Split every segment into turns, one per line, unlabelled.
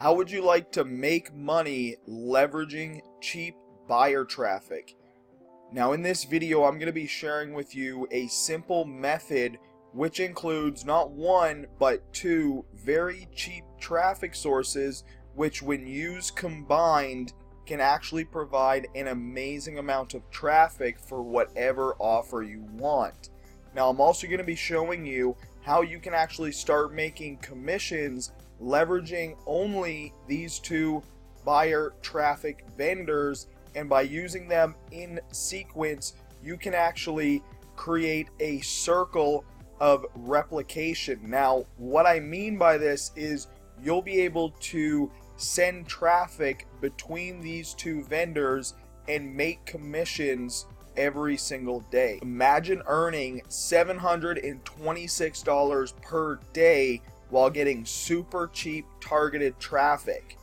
How would you like to make money leveraging cheap buyer traffic? Now in this video, I'm going to be sharing with you a simple method which includes not one, but two very cheap traffic sources which when used combined can actually provide an amazing amount of traffic for whatever offer you want. Now I'm also going to be showing you how you can actually start making commissions leveraging only these two buyer traffic vendors, and by using them in sequence you can actually create a circle of replication. Now what I mean by this is you'll be able to send traffic between these two vendors and make commissions every single day. Imagine earning $726 per day while getting super cheap targeted traffic.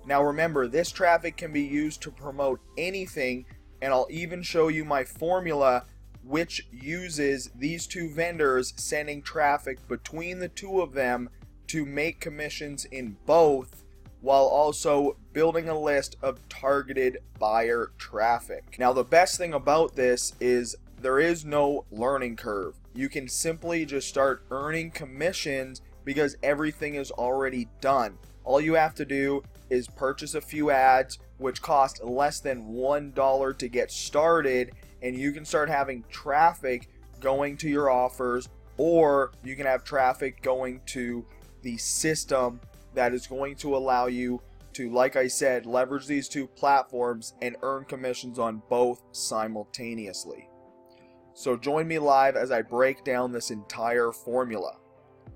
Now remember, this traffic can be used to promote anything, and I'll even show you my formula which uses these two vendors sending traffic between the two of them to make commissions in both, while also building a list of targeted buyer traffic. Now the best thing about this is there is no learning curve. You can simply just start earning commissions because everything is already done. All you have to do is purchase a few ads which cost less than $1 to get started, and you can start having traffic going to your offers, or you can have traffic going to the system that is going to allow you to, like I said, leverage these two platforms and earn commissions on both simultaneously. So join me live as I break down this entire formula.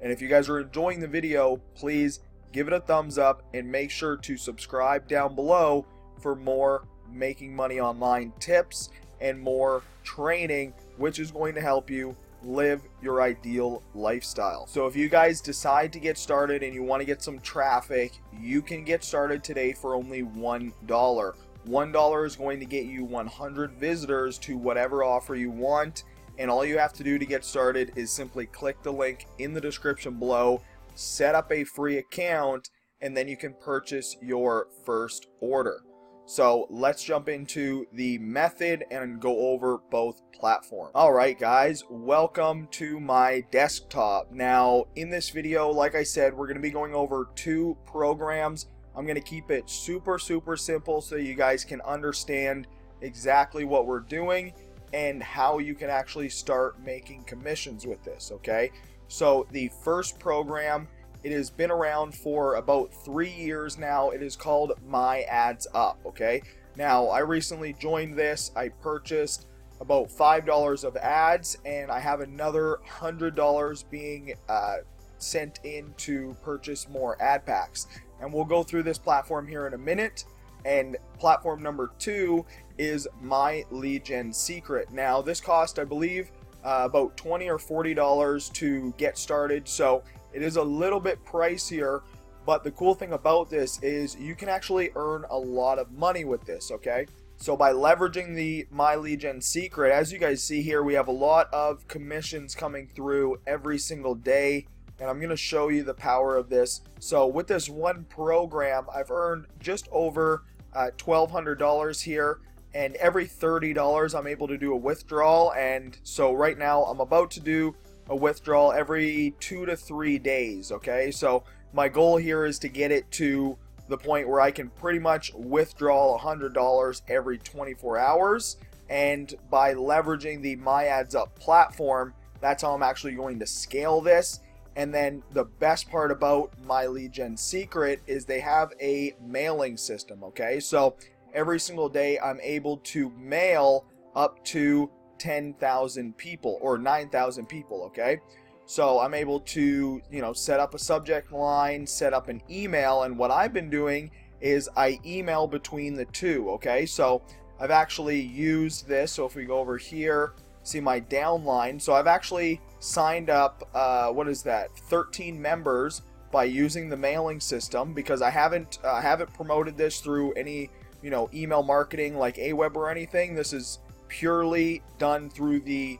And if you guys are enjoying the video, please give it a thumbs up and make sure to subscribe down below for more making money online tips and more training which is going to help you live your ideal lifestyle. So if you guys decide to get started and you want to get some traffic, you can get started today for only $1. $1 is going to get you 100 visitors to whatever offer you want, and all you have to do to get started is simply click the link in the description below, set up a free account, and then you can purchase your first order. So let's jump into the method and go over both platforms. Alright guys, welcome to my desktop. Now in this video, like I said, we're going to be going over two programs. I'm going to keep it super simple so you guys can understand exactly what we're doing and how you can actually start making commissions with this, okay? So the first program, it has been around for about 3 years now. It is called My Ads Up, okay? Now, I recently joined this. I purchased about $5 of ads, and I have another $100 being sent in to purchase more ad packs. And we'll go through this platform here in a minute. And platform number 2 is My Lead Gen Secret. Now, this cost, I believe, about $20 or $40 to get started, so it is a little bit pricier, but the cool thing about this is you can actually earn a lot of money with this, okay? So by leveraging the My Lead Gen Secret, as you guys see here, we have a lot of commissions coming through every single day, and I'm going to show you the power of this. So with this one program, I've earned just over $1,200 here, and every $30 I'm able to do a withdrawal. And so right now I'm about to do a withdrawal every 2 to 3 days, okay? So my goal here is to get it to the point where I can pretty much withdraw $100 every 24 hours, and by leveraging the My Ads Up platform, that's how I'm actually going to scale this. And then the best part about My Lead Gen Secret is they have a mailing system, okay? So every single day I'm able to mail up to 10,000 people or 9,000 people, okay? So I'm able to, set up a subject line, set up an email, and what I've been doing is I email between the two, okay? So I've actually used this. So if we go over here, see my downline. So I've actually signed up, 13 members by using the mailing system, because I haven't promoted this through any, email marketing like Aweber or anything. This is purely done through the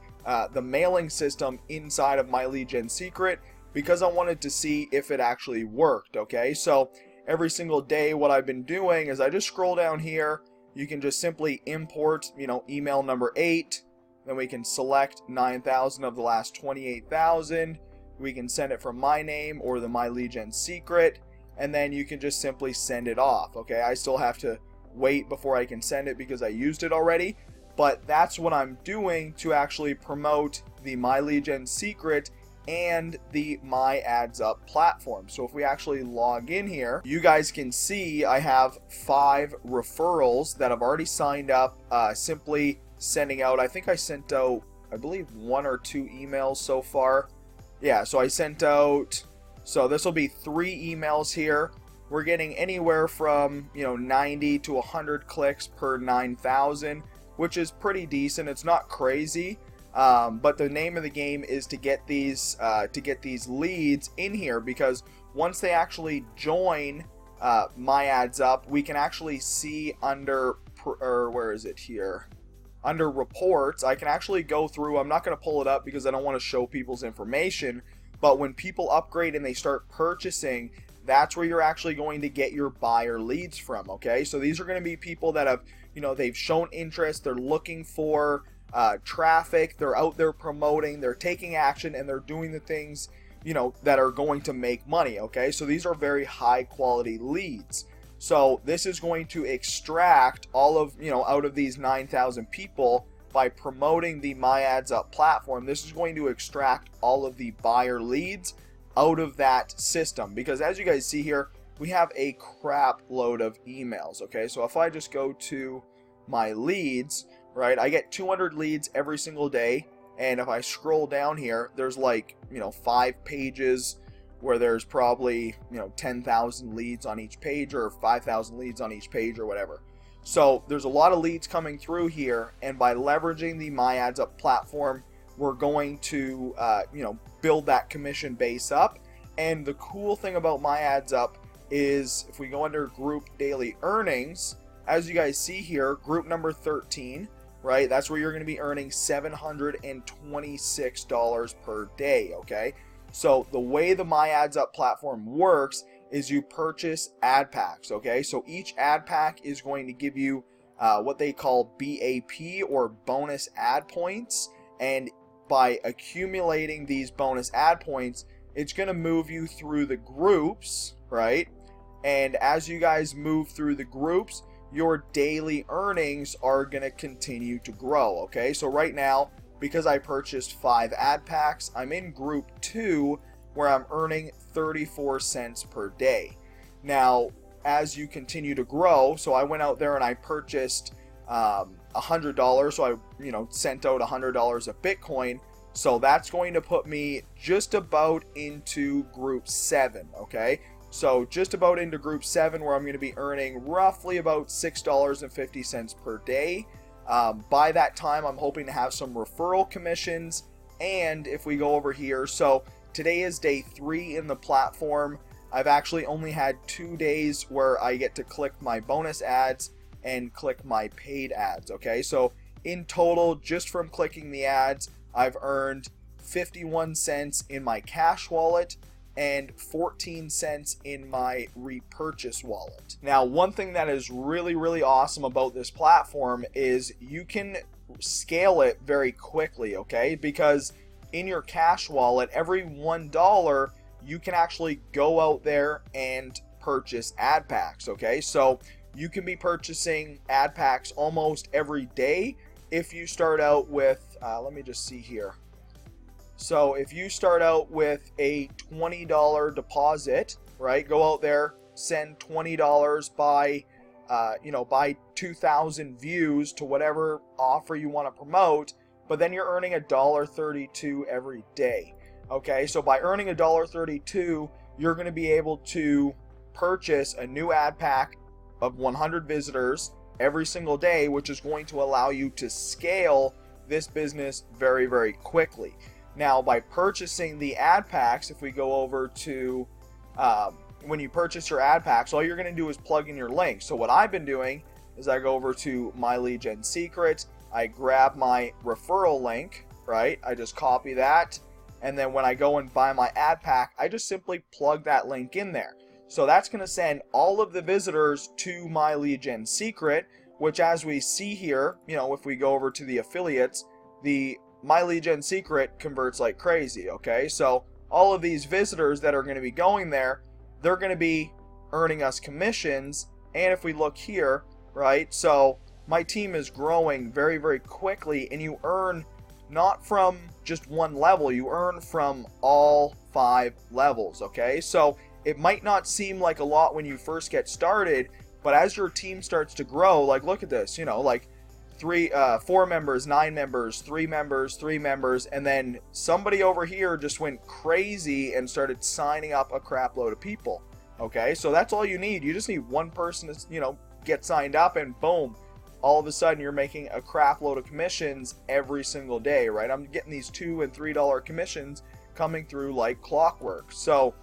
mailing system inside of My Lead Gen Secret, because I wanted to see if it actually worked, okay? So every single day, what I've been doing is I just scroll down here. You can just simply import, email number 8. Then we can select 9,000 of the last 28,000. We can send it from my name or the My Lead Gen secret. And then you can just simply send it off. Okay, I still have to wait before I can send it because I used it already. But that's what I'm doing to actually promote the My Lead Gen secret and the My Ads Up platform. So if we actually log in here, you guys can see I have 5 referrals that have already signed up, simply sending out, I think I sent out, I believe 1 or 2 emails so far. Yeah, so I sent out, so this will be 3 emails here. We're getting anywhere from, 90 to 100 clicks per 9,000, which is pretty decent. It's not crazy. But the name of the game is to get these leads in here, because once they actually join My Ads Up, we can actually see under where is it here? Under reports, I can actually go through. I'm not going to pull it up because I don't want to show people's information. But when people upgrade and they start purchasing, that's where you're actually going to get your buyer leads from. Okay, so these are going to be people that have, they've shown interest. They're looking for traffic, they're out there promoting, they're taking action, and they're doing the things that are going to make money. Okay, so these are very high quality leads. So this is going to extract all of out of these 9,000 people by promoting the My Ads Up platform. This is going to extract all of the buyer leads out of that system, because as you guys see here, we have a crap load of emails. Okay, so if I just go to my leads, right, I get 200 leads every single day, and if I scroll down here, there's like 5 pages where there's probably 10,000 leads on each page, or 5,000 leads on each page, or whatever. So there's a lot of leads coming through here, and by leveraging the My Ads Up platform, we're going to build that commission base up. And the cool thing about My Ads Up is if we go under group daily earnings, as you guys see here, group number 13, right? That's where you're going to be earning $726 per day, okay? So the way the My Ads Up platform works is you purchase ad packs, okay? So each ad pack is going to give you what they call BAP, or bonus ad points, and by accumulating these bonus ad points, it's going to move you through the groups, right? And as you guys move through the groups, your daily earnings are going to continue to grow. Okay, so right now, because I purchased 5 ad packs, I'm in group 2, where I'm earning 34 cents per day. Now, as you continue to grow, so I went out there and I purchased $100, so I sent out $100 of Bitcoin. So that's going to put me just about into group 7. Okay, so just about into group 7, where I'm going to be earning roughly about $6.50 per day. By that time, I'm hoping to have some referral commissions. And if we go over here, so today is day 3 in the platform. I've actually only had 2 days where I get to click my bonus ads and click my paid ads. Okay, so in total, just from clicking the ads, I've earned 51 cents in my cash wallet and 14 cents in my repurchase wallet. Now, one thing that is really, really awesome about this platform is you can scale it very quickly, okay? Because in your cash wallet, every $1, you can actually go out there and purchase ad packs, okay? So you can be purchasing ad packs almost every day if you start out with, let me just see here. So if you start out with a $20 deposit, right? Go out there, send $20 by 2,000 views to whatever offer you want to promote, but then you're earning $1.32 every day. Okay, so by earning $1.32, you're going to be able to purchase a new ad pack of 100 visitors every single day, which is going to allow you to scale this business very, very quickly. Now, by purchasing the ad packs, if we go over to when you purchase your ad packs, all you're going to do is plug in your link. So what I've been doing is I go over to My Lead Gen Secret, I grab my referral link, right? I just copy that, and then when I go and buy my ad pack, I just simply plug that link in there. So that's going to send all of the visitors to my lead gen secret, which, as we see here, if we go over to the affiliates, the my lead gen secret converts like crazy. Okay, so all of these visitors that are going to be going there, they're going to be earning us commissions. And if we look here, right, so my team is growing very, very quickly, and you earn not from just one level, you earn from all 5 levels. Okay, so it might not seem like a lot when you first get started, but as your team starts to grow, like look at this, like 4 members, 9 members, 3 members, 3 members, and then somebody over here just went crazy and started signing up a crap load of people. Okay, so that's all you need. You just need one person to, get signed up, and boom, all of a sudden you're making a crap load of commissions every single day, right? I'm getting these $2 and $3 commissions coming through like clockwork. So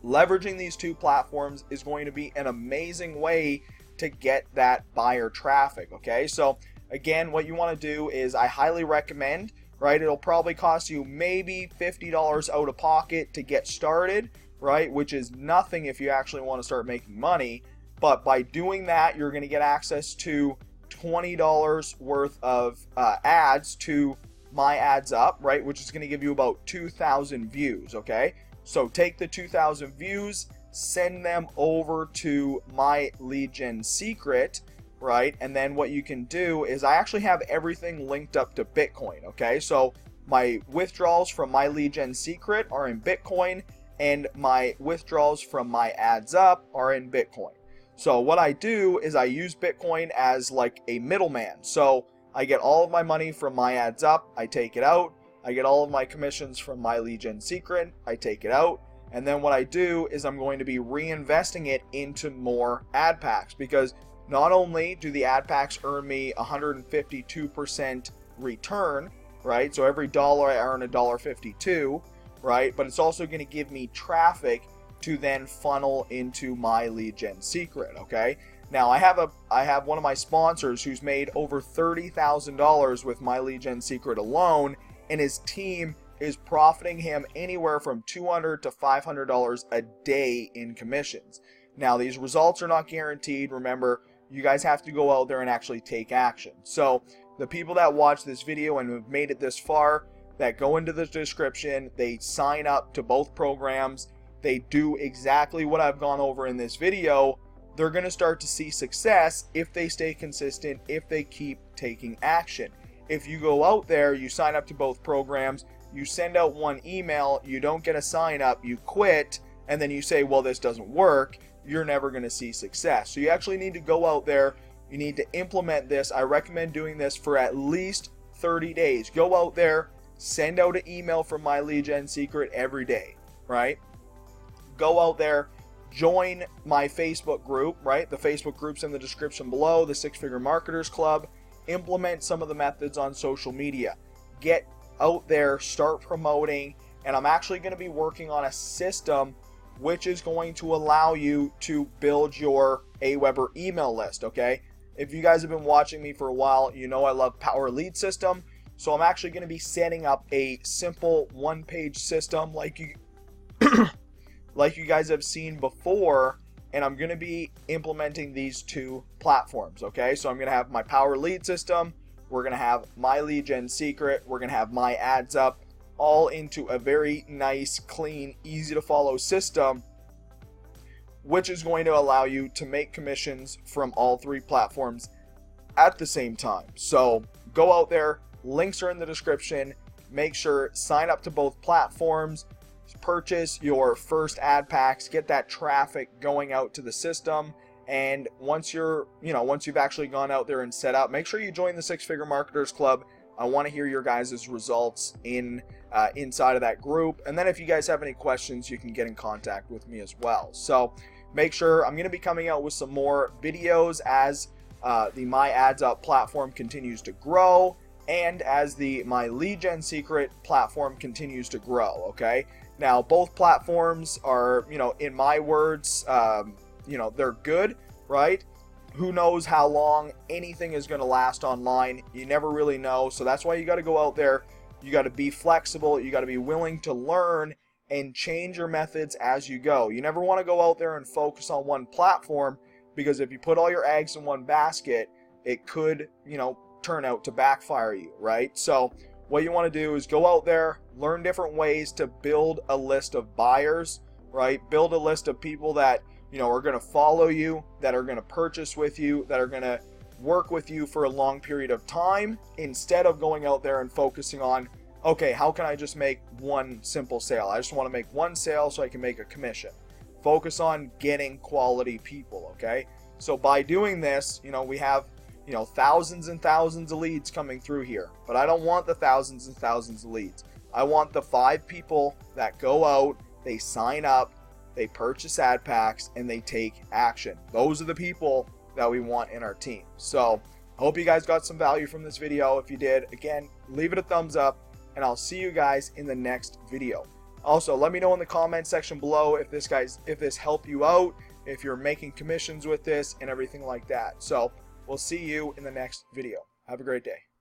leveraging these 2 platforms is going to be an amazing way to get that buyer traffic. Okay, so again, what you want to do is, I highly recommend, right, it'll probably cost you maybe $50 out of pocket to get started, right, which is nothing if you actually want to start making money. But by doing that, you're going to get access to $20 worth of ads to my ads up, right, which is going to give you about 2,000 views. Okay, so take the 2,000 views, send them over to my lead gen secret, right? And then what you can do is, I actually have everything linked up to Bitcoin. Okay, so my withdrawals from my lead gen secret are in Bitcoin, and my withdrawals from my ads up are in Bitcoin. So what I do is I use Bitcoin as like a middleman. So I get all of my money from my ads up, I take it out. I get all of my commissions from my lead gen secret, I take it out. And then what I do is I'm going to be reinvesting it into more ad packs, because not only do the ad packs earn me 152% return, right? So every dollar I earn $1.52, right? But it's also going to give me traffic to then funnel into my lead gen secret. Okay, now I have one of my sponsors who's made over $30,000 with my lead gen secret alone, and his team is profiting him anywhere from $200 to $500 a day in commissions. Now, these results are not guaranteed. Remember, you guys have to go out there and actually take action. So the people that watch this video and have made it this far, that go into the description, they sign up to both programs, they do exactly what I've gone over in this video, they're going to start to see success if they stay consistent, if they keep taking action. If you go out there, you sign up to both programs, you send out one email, you don't get a sign up, you quit, and then you say, well, this doesn't work, you're never going to see success. So you actually need to go out there, you need to implement this. I recommend doing this for at least 30 days. Go out there, send out an email from my lead gen secret every day, right? Go out there, join my Facebook group, right? The Facebook group's in the description below, the 6-Figure Marketers Club. Implement some of the methods on social media. Get out there, start promoting, and I'm actually going to be working on a system which is going to allow you to build your Aweber email list. Okay, if you guys have been watching me for a while, you know I love Power Lead System, so I'm actually going to be setting up a simple one-page system like you like you guys have seen before, and I'm going to be implementing these 2 platforms. Okay, so I'm going to have my Power Lead System, we're going to have my lead gen secret, we're going to have my ads up, all into a very nice, clean, easy to follow system, which is going to allow you to make commissions from all 3 platforms at the same time. So go out there, links are in the description, make sure, sign up to both platforms, purchase your first ad packs, get that traffic going out to the system, and once you've actually gone out there and set up, make sure you join the 6-Figure Marketers Club. I want to hear your guys' results inside of that group, and then if you guys have any questions, you can get in contact with me as well. So make sure, I'm going to be coming out with some more videos as the My Ads Up platform continues to grow, and as the My Lead Gen Secret platform continues to grow. Okay, now both platforms are, in my words, they're good, right? Who knows how long anything is going to last online? You never really know. So that's why you got to go out there. You got to be flexible. You got to be willing to learn and change your methods as you go. You never want to go out there and focus on one platform, because if you put all your eggs in one basket, it could, turn out to backfire you, right? So what you want to do is go out there, learn different ways to build a list of buyers, right? Build a list of people that, are going to follow you, that are going to purchase with you, that are going to work with you for a long period of time, instead of going out there and focusing on, okay, how can I just make one simple sale? I just want to make one sale so I can make a commission. Focus on getting quality people, okay? So by doing this, we have, thousands and thousands of leads coming through here. But I don't want the thousands and thousands of leads. I want the 5 people that go out, they sign up, they purchase ad packs, and they take action. Those are the people that we want in our team. So I hope you guys got some value from this video. If you did, again, leave it a thumbs up, and I'll see you guys in the next video. Also, let me know in the comment section below if this helped you out, if you're making commissions with this and everything like that. So we'll see you in the next video. Have a great day.